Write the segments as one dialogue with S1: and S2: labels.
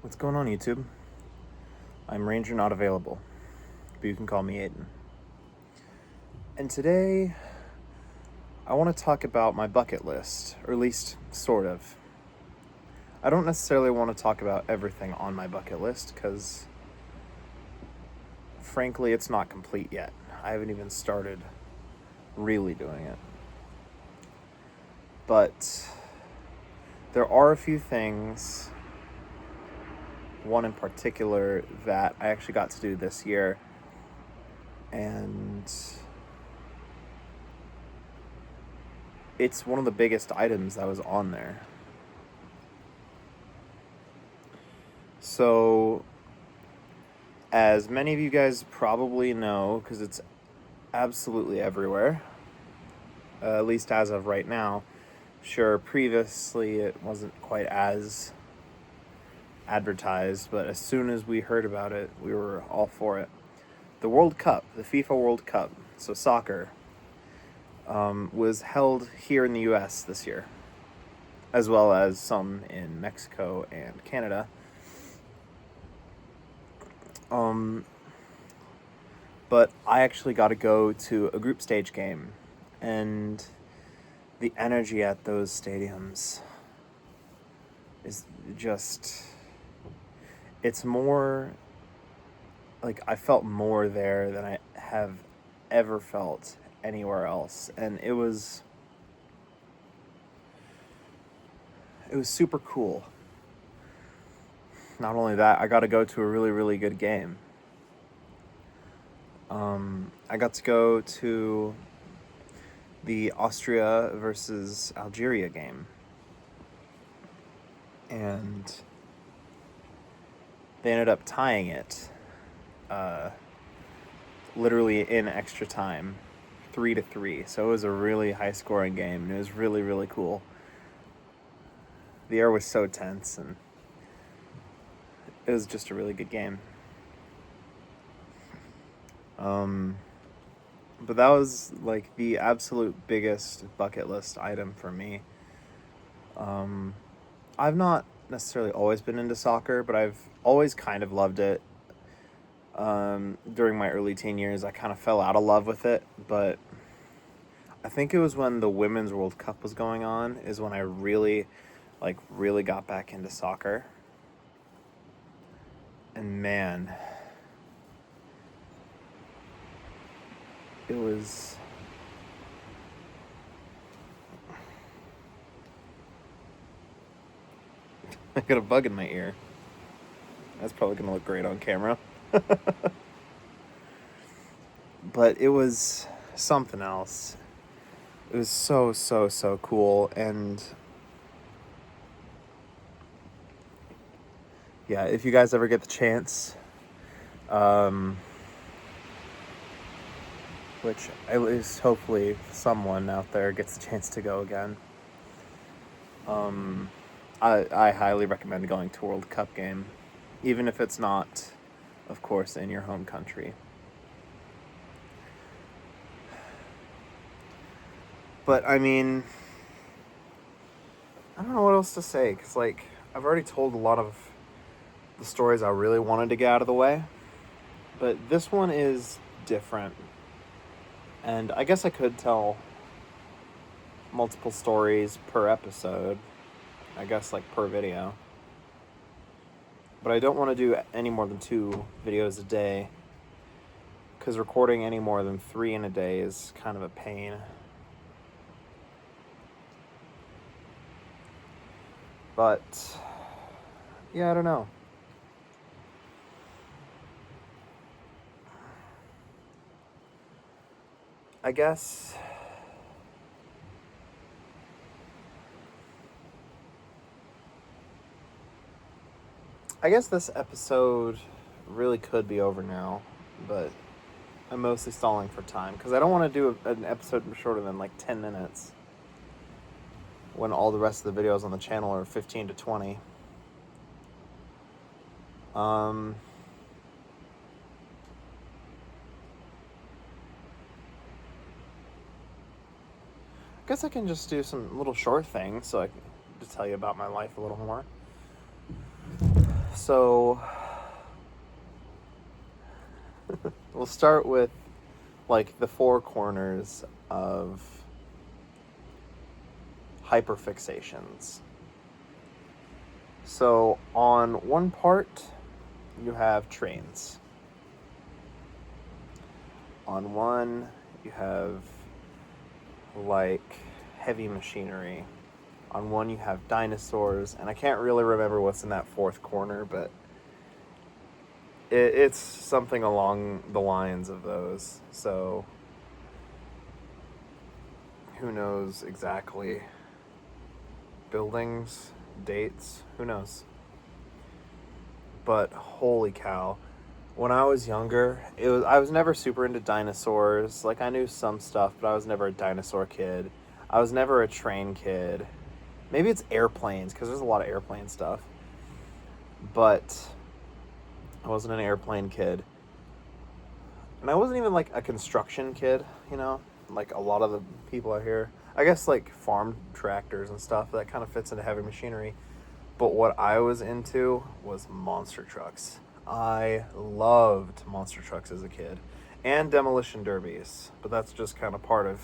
S1: What's going on, YouTube? I'm Ranger Not Available, but you can call me Aiden. And today, I want to talk about my bucket list, or at least sort of. I don't necessarily want to talk about everything on my bucket list, because frankly, it's not complete yet. I haven't even started really doing it. But there are a few things, one in particular, that I actually got to do this year, and it's one of the biggest items that was on there. So, as many of you guys probably know, because it's absolutely everywhere, at least as of right now. Sure, previously it wasn't quite as advertised, but as soon as we heard about it, we were all for it. The World Cup, the FIFA World Cup, so soccer, was held here in the US this year, as well as some in Mexico and Canada. But I actually got to go to a group stage game, and the energy at those stadiums is just, it's more, like, I felt more there than I have ever felt anywhere else. And it was super cool. Not only that, I got to go to a really, really good game. I got to go to the Austria versus Algeria game. And they ended up tying it, literally in extra time, 3-3. So it was a really high-scoring game, and it was really, really cool. The air was so tense, and it was just a really good game. But that was like the absolute biggest bucket list item for me. I've not necessarily always been into soccer, but I've always kind of loved it. During my early teen years, I kind of fell out of love with it, but I think it was when the Women's World Cup was going on is when I really got back into soccer. And man, it was... I got a bug in my ear. That's probably going to look great on camera. But it was something else. It was so cool. And yeah, if you guys ever get the chance, which at least hopefully someone out there gets a chance to go again, I highly recommend going to a World Cup game, even if it's not, of course, in your home country. But, I mean, I don't know what else to say, because, I've already told a lot of the stories I really wanted to get out of the way, but this one is different, and I guess I could tell multiple stories per episode, I guess, per video, but I don't want to do any more than 2 videos a day, because recording any more than 3 in a day is kind of a pain. But yeah, I don't know. I guess this episode really could be over now, but I'm mostly stalling for time because I don't want to do an episode shorter than 10 minutes when all the rest of the videos on the channel are 15 to 20. I guess I can just do some little short things so I can just tell you about my life a little more. So we'll start with like the four corners of hyperfixations. So on one part, you have trains. On one, you have like heavy machinery. On one, you have dinosaurs, and I can't really remember what's in that fourth corner, but it's something along the lines of those. So who knows exactly? Buildings, dates, who knows? But holy cow. When I was younger, I was never super into dinosaurs. Like, I knew some stuff, but I was never a dinosaur kid. I was never a train kid. Maybe it's airplanes, because there's a lot of airplane stuff. But I wasn't an airplane kid. And I wasn't even, like, a construction kid, you know? Like, a lot of the people out here. I guess, like, farm tractors and stuff, that kind of fits into heavy machinery. But what I was into was monster trucks. I loved monster trucks as a kid. And demolition derbies. But that's just kind of part of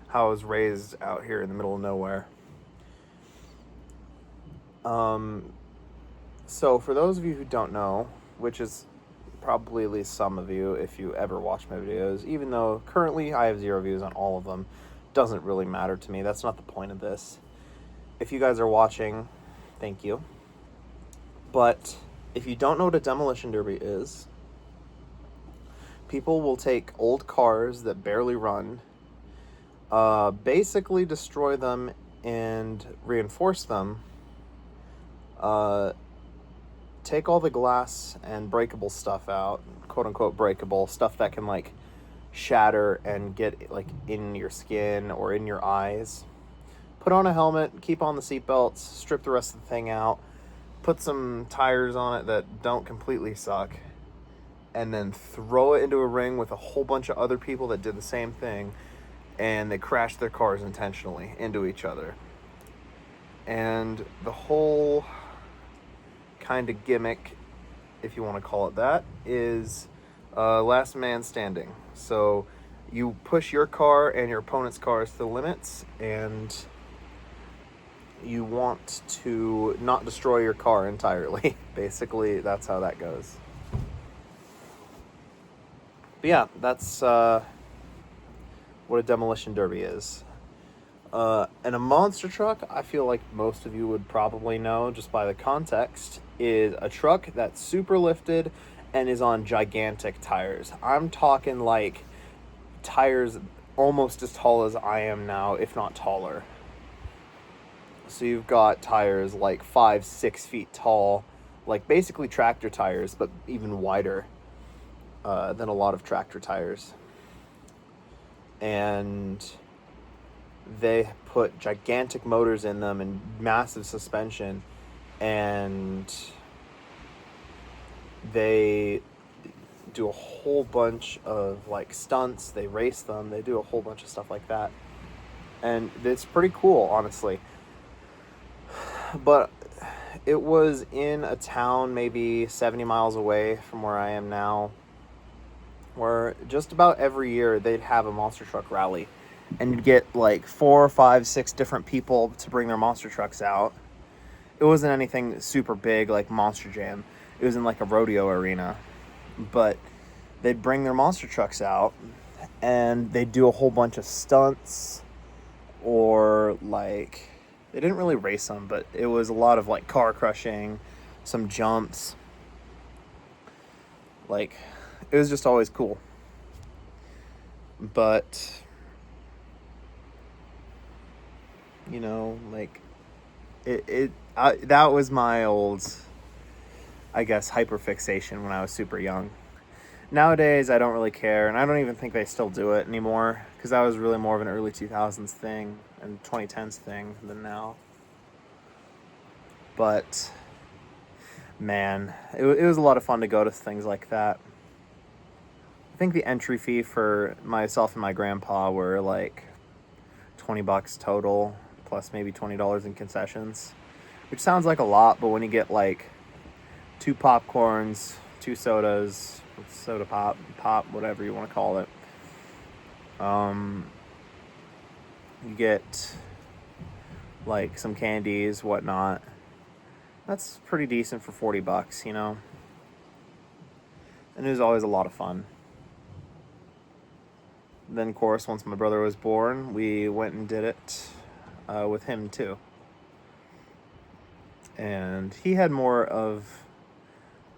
S1: how I was raised out here in the middle of nowhere. So for those of you who don't know, which is probably at least some of you if you ever watch my videos, even though currently I have 0 views on all of them, doesn't really matter to me. That's not the point of this. If you guys are watching, thank you. But if you don't know what a demolition derby is, people will take old cars that barely run, basically destroy them and reinforce them, take all the glass and breakable stuff out, quote unquote breakable, stuff that can like shatter and get like in your skin or in your eyes. Put on a helmet, keep on the seatbelts, strip the rest of the thing out, put some tires on it that don't completely suck, and then throw it into a ring with a whole bunch of other people that did the same thing, and they crash their cars intentionally into each other. And the whole kind of gimmick, if you want to call it that, is last man standing. So you push your car and your opponent's cars to the limits, and you want to not destroy your car entirely. Basically, that's how that goes. But yeah, that's what a demolition derby is. And a monster truck, I feel like most of you would probably know just by the context, is a truck that's super lifted and is on gigantic tires. I'm talking like tires almost as tall as I am now, if not taller. So you've got tires like 5-6 feet tall, like basically tractor tires, but even wider than a lot of tractor tires. And they put gigantic motors in them and massive suspension, and they do a whole bunch of like stunts. They race them. They do a whole bunch of stuff like that, and it's pretty cool, honestly. But it was in a town maybe 70 miles away from where I am now, where just about every year they'd have a monster truck rally, and you'd get like 4, 5, 6 different people to bring their monster trucks out. It wasn't anything super big like Monster Jam. It was in like a rodeo arena. But they'd bring their monster trucks out, and they'd do a whole bunch of stunts, or like, they didn't really race them, but it was a lot of like car crushing, some jumps. Like, it was just always cool. But, you know, like, that was my old, I guess, hyperfixation when I was super young. Nowadays, I don't really care, and I don't even think they still do it anymore, because that was really more of an early 2000s thing and 2010s thing than now. But, man, it was a lot of fun to go to things like that. I think the entry fee for myself and my grandpa were like $20 total, plus maybe $20 in concessions, which sounds like a lot, but when you get like 2 popcorns, 2 sodas, soda pop, whatever you want to call it. You get like some candies, whatnot. That's pretty decent for $40, you know? And it was always a lot of fun. Then, of course, once my brother was born, we went and did it with him too. And he had more of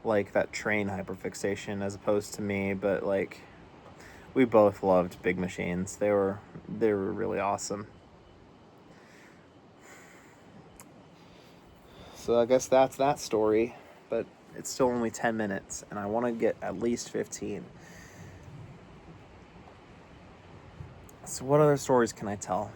S1: like that train hyperfixation as opposed to me, but like we both loved big machines. They were really awesome. So I guess that's that story, but it's still only 10 minutes and I want to get at least 15. So what other stories can I tell?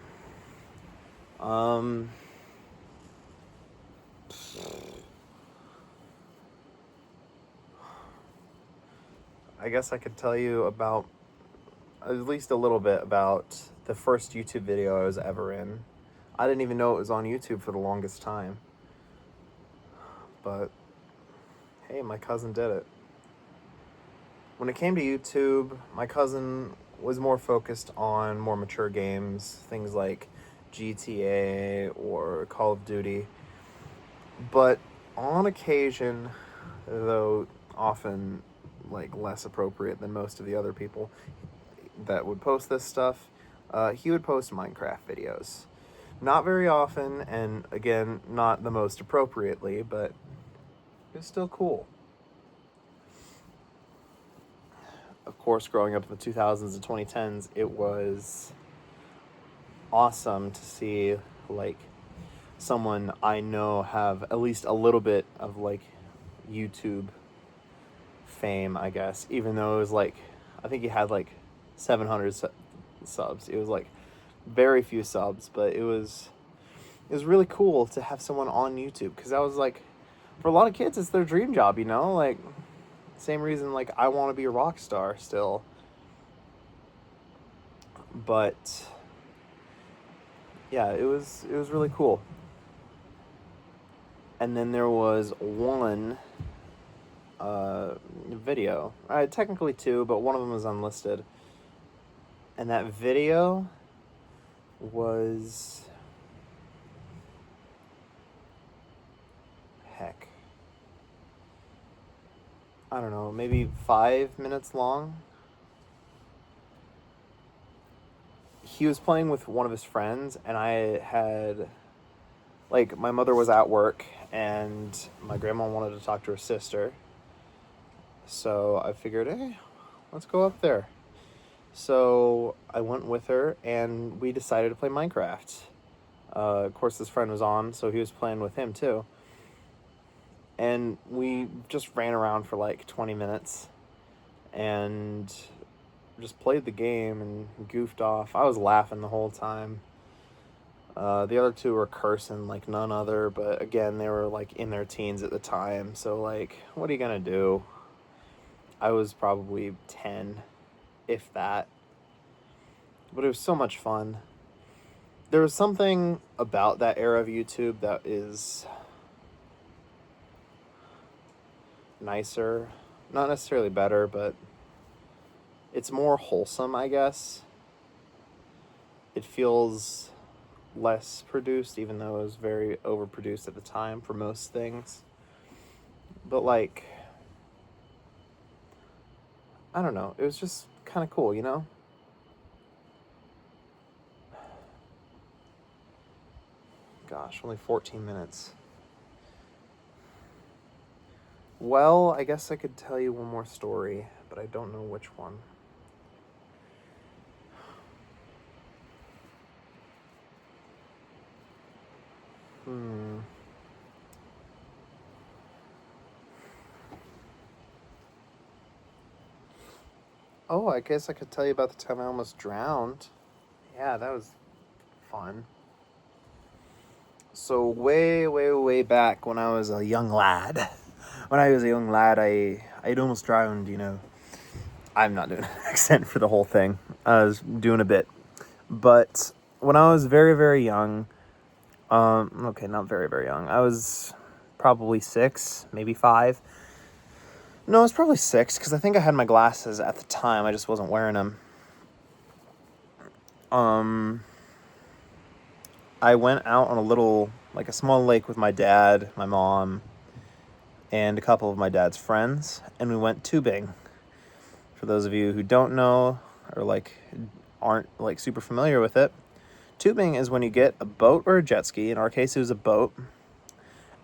S1: I guess I could tell you about at least a little bit about the first YouTube video I was ever in. I didn't even know it was on YouTube for the longest time. But hey, my cousin did it. When it came to YouTube, my cousin was more focused on more mature games, things like GTA or Call of Duty. But on occasion, though often like less appropriate than most of the other people that would post this stuff, he would post Minecraft videos. Not very often, and again, not the most appropriately, but it was still cool. Of course, growing up in the 2000s and 2010s, it was awesome to see like someone I know have at least a little bit of like YouTube fame, I guess, even though it was like, I think he had like 700 subs. It was like very few subs, but it was really cool to have someone on YouTube, because that was like, for a lot of kids, it's their dream job, you know? Like, same reason like I want to be a rock star still. But yeah, it was really cool. And then there was one video, technically 2, but one of them was unlisted. And that video was, heck, I don't know, maybe 5 minutes long. He was playing with one of his friends, and I had, like, my mother was at work, and my grandma wanted to talk to her sister. So I figured, hey, let's go up there. So I went with her, and we decided to play Minecraft. Of course, his friend was on, so he was playing with him too. And we just ran around for like 20 minutes and just played the game and goofed off. I was laughing the whole time. The other 2 were cursing like none other, but again, they were like in their teens at the time. So like, what are you gonna do? I was probably 10, if that. But it was so much fun. There was something about that era of YouTube that is nicer. Not necessarily better, but it's more wholesome, I guess. It feels less produced, even though it was very overproduced at the time for most things. But like, I don't know, it was just kind of cool, you know? Gosh, only 14 minutes. Well, I guess I could tell you one more story, but I don't know which one. Oh, I guess I could tell you about the time I almost drowned. Yeah, that was fun. So way back when I was a young lad, I'd almost drowned, you know. I'm not doing an accent for the whole thing. I was doing a bit. But when I was very young, okay, not very young. I was probably 6, maybe 5. No, it's probably 6, because I think I had my glasses at the time. I just wasn't wearing them. I went out on a small lake with my dad, my mom, and a couple of my dad's friends, and we went tubing. For those of you who don't know or aren't super familiar with it, tubing is when you get a boat or a jet ski. In our case, it was a boat,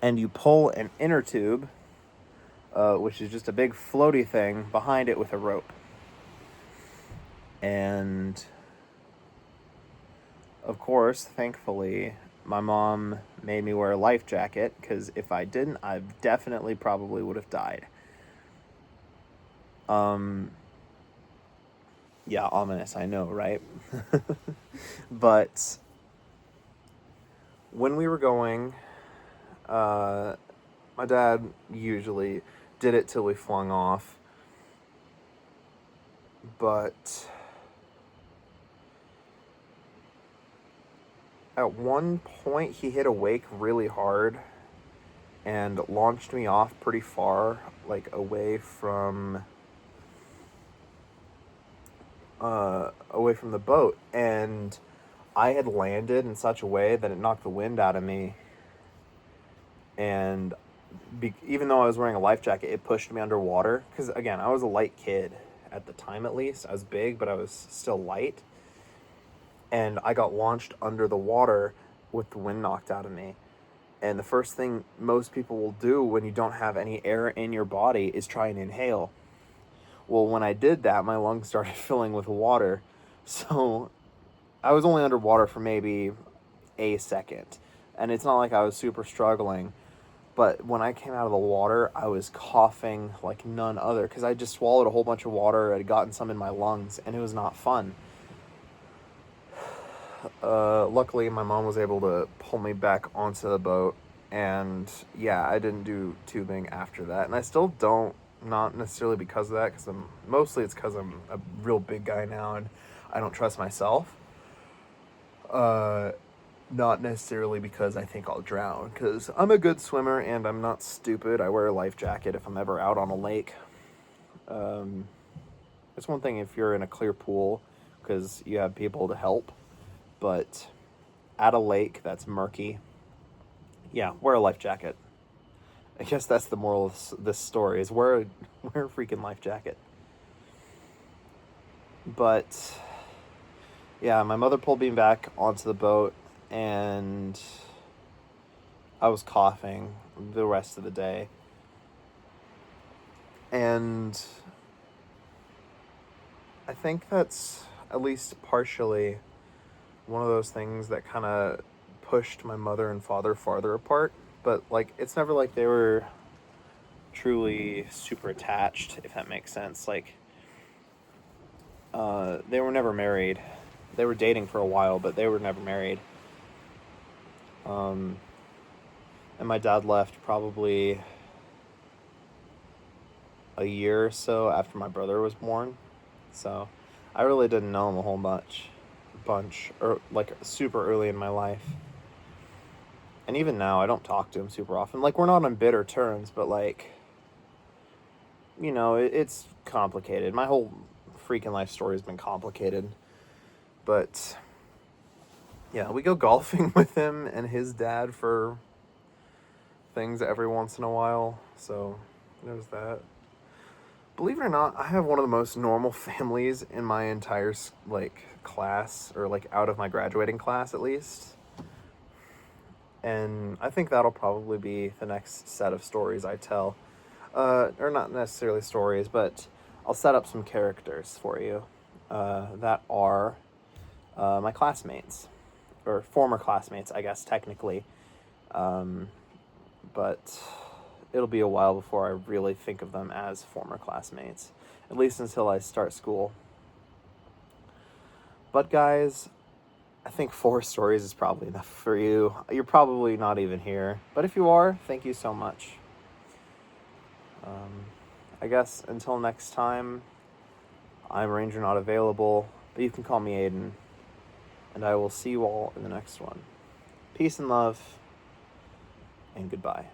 S1: and you pull an inner tube, which is just a big floaty thing behind it with a rope. And of course, thankfully, my mom made me wear a life jacket, because if I didn't, I definitely probably would have died. Yeah, ominous, I know, right? But when we were going, my dad usually did it till we flung off. But at one point, he hit a wake really hard and launched me off pretty far, away from the boat, and I had landed in such a way that it knocked the wind out of me, and even though I was wearing a life jacket, it pushed me underwater, because again, I was a light kid at the time. At least I was big, but I was still light, and I got launched under the water with the wind knocked out of me. And the first thing most people will do when you don't have any air in your body is try and inhale. Well, when I did that, my lungs started filling with water. So I was only underwater for maybe a second. And it's not like I was super struggling. But when I came out of the water, I was coughing like none other, because I just swallowed a whole bunch of water. I had gotten some in my lungs, and it was not fun. Luckily, my mom was able to pull me back onto the boat. And yeah, I didn't do tubing after that. And I still don't. Not necessarily because of that, because it's because I'm a real big guy now and I don't trust myself. Not necessarily because I think I'll drown, because I'm a good swimmer and I'm not stupid. I wear a life jacket if I'm ever out on a lake. It's one thing if you're in a clear pool because you have people to help, but at a lake that's murky, yeah, wear a life jacket. I guess that's the moral of this story, is wear a freaking life jacket. But yeah, my mother pulled me back onto the boat, and I was coughing the rest of the day. And I think that's at least partially one of those things that kind of pushed my mother and father farther apart. But it's never like they were truly super attached, if that makes sense. They were never married. They were dating for a while, but they were never married. And my dad left probably a year or so after my brother was born. So I really didn't know him a whole bunch, or super early in my life. And even now, I don't talk to him super often. We're not on bitter terms, but it's complicated. My whole freaking life story has been complicated. But yeah, we go golfing with him and his dad for things every once in a while. So there's that. Believe it or not, I have one of the most normal families in my entire class, or out of my graduating class at least. And I think that'll probably be the next set of stories I tell. Or not necessarily stories, but I'll set up some characters for you that are my classmates, or former classmates, I guess, technically. But it'll be a while before I really think of them as former classmates, at least until I start school. But guys, I think 4 stories is probably enough for you. You're probably not even here, but if you are, thank you so much. I guess until next time, I'm Ranger Not Available, but you can call me Aiden, and I will see you all in the next one. Peace and love, and goodbye.